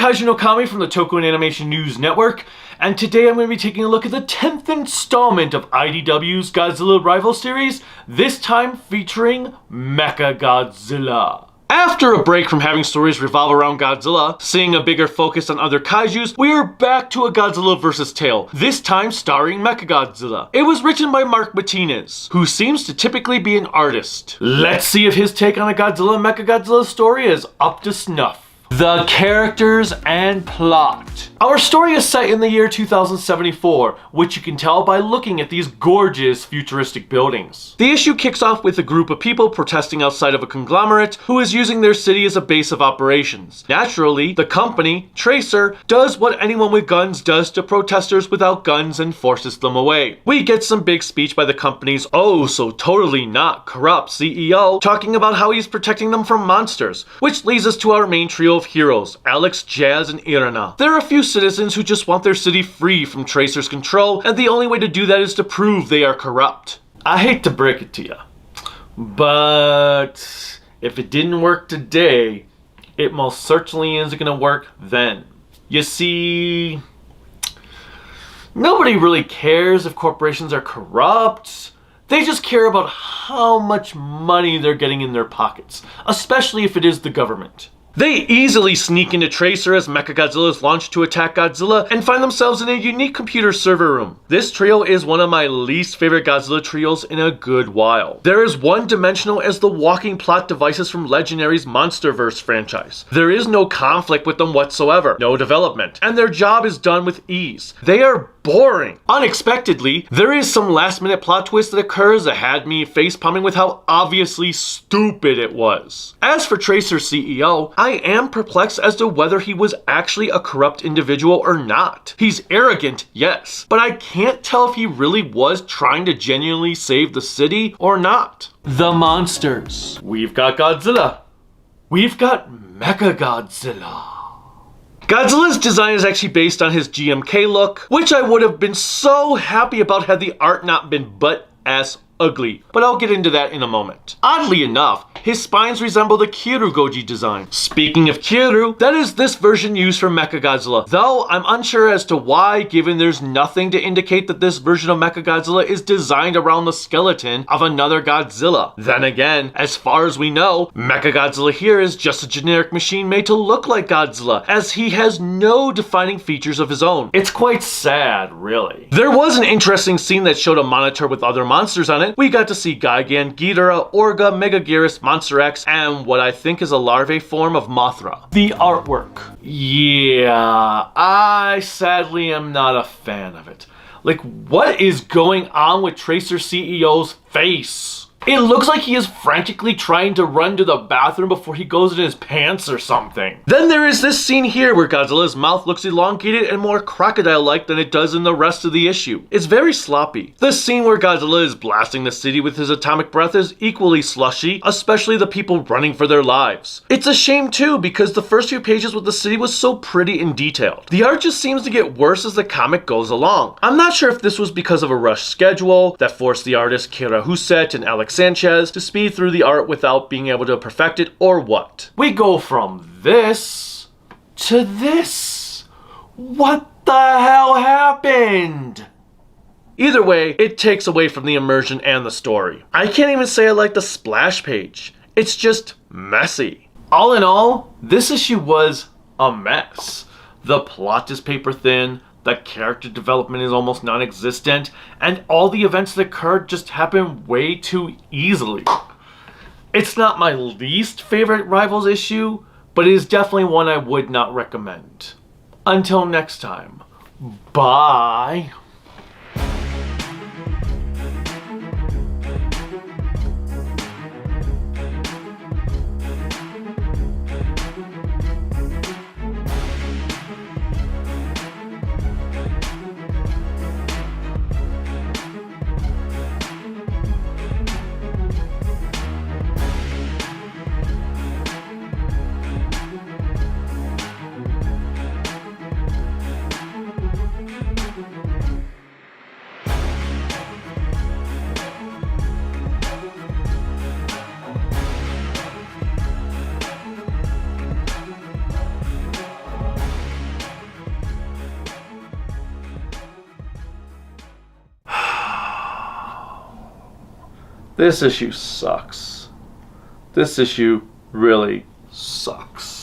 Kaiju no Kami from the Toku and Animation News Network, and today I'm going to be taking a look at the 10th installment of IDW's Godzilla Rivals series, this time featuring MechaGodzilla. After a break from having stories revolve around Godzilla, seeing a bigger focus on other kaijus, we are back to a Godzilla vs. tale, this time starring MechaGodzilla. It was written by Mark Martinez, who seems to typically be an artist. Let's see if his take on a Godzilla MechaGodzilla story is up to snuff. The characters and plot. Our story is set in the year 2074, which you can tell by looking at these gorgeous futuristic buildings. The issue kicks off with a group of people protesting outside of a conglomerate who is using their city as a base of operations. Naturally, the company, Tracer, does what anyone with guns does to protesters without guns and forces them away. We get some big speech by the company's oh so totally not corrupt CEO talking about how he's protecting them from monsters, which leads us to our main trio of heroes, Alex, Jazz, and Irina. There are a few citizens who just want their city free from Tracer's control, and the only way to do that is to prove they are corrupt. I hate to break it to you, but if it didn't work today, it most certainly isn't gonna work then. You see, nobody really cares if corporations are corrupt. They just care about how much money they're getting in their pockets, especially if it is the government. They easily sneak into Tracer as MechaGodzilla is launched to attack Godzilla and find themselves in a unique computer server room. This trio is one of my least favorite Godzilla trios in a good while. They're as one-dimensional as the walking plot devices from Legendary's MonsterVerse franchise. There is no conflict with them whatsoever, no development, and their job is done with ease. They are boring. Unexpectedly, there is some last-minute plot twist that occurs that had me face-palming with how obviously stupid it was. As for Tracer's CEO, I am perplexed as to whether he was actually a corrupt individual or not. He's arrogant, yes, but I can't tell if he really was trying to genuinely save the city or not. The monsters. We've got Godzilla. We've got MechaGodzilla. Godzilla's design is actually based on his GMK look, which I would have been so happy about had the art not been butt-ass ugly, but I'll get into that in a moment. Oddly enough, his spines resemble the Kiryu Goji design. Speaking of Kiryu, that is this version used for MechaGodzilla, though I'm unsure as to why, given there's nothing to indicate that this version of MechaGodzilla is designed around the skeleton of another Godzilla. Then again, as far as we know, MechaGodzilla here is just a generic machine made to look like Godzilla, as he has no defining features of his own. It's quite sad, really. There was an interesting scene that showed a monitor with other monsters on it. We got to see Gigan, Ghidorah, Orga, Megaguirus, Monster X, and what I think is a larvae form of Mothra. The artwork. Yeah, I sadly am not a fan of it. Like, what is going on with Tracer CEO's face? It looks like he is frantically trying to run to the bathroom before he goes in his pants or something. Then there is this scene here where Godzilla's mouth looks elongated and more crocodile-like than it does in the rest of the issue. It's very sloppy. The scene where Godzilla is blasting the city with his atomic breath is equally slushy, especially the people running for their lives. It's a shame too, because the first few pages with the city was so pretty and detailed. The art just seems to get worse as the comic goes along. I'm not sure if this was because of a rushed schedule that forced the artists Kira Huset and Alex Sanchez to speed through the art without being able to perfect it, or what. We go from this to this. What the hell happened? Either way, it takes away from the immersion and the story. I can't even say I like the splash page. It's just messy. All in all, this issue was a mess. The plot is paper thin, the character development is almost non-existent, and all the events that occurred just happen way too easily. It's not my least favorite Rivals issue, but it is definitely one I would not recommend. Until next time, bye! This issue sucks. This issue really sucks.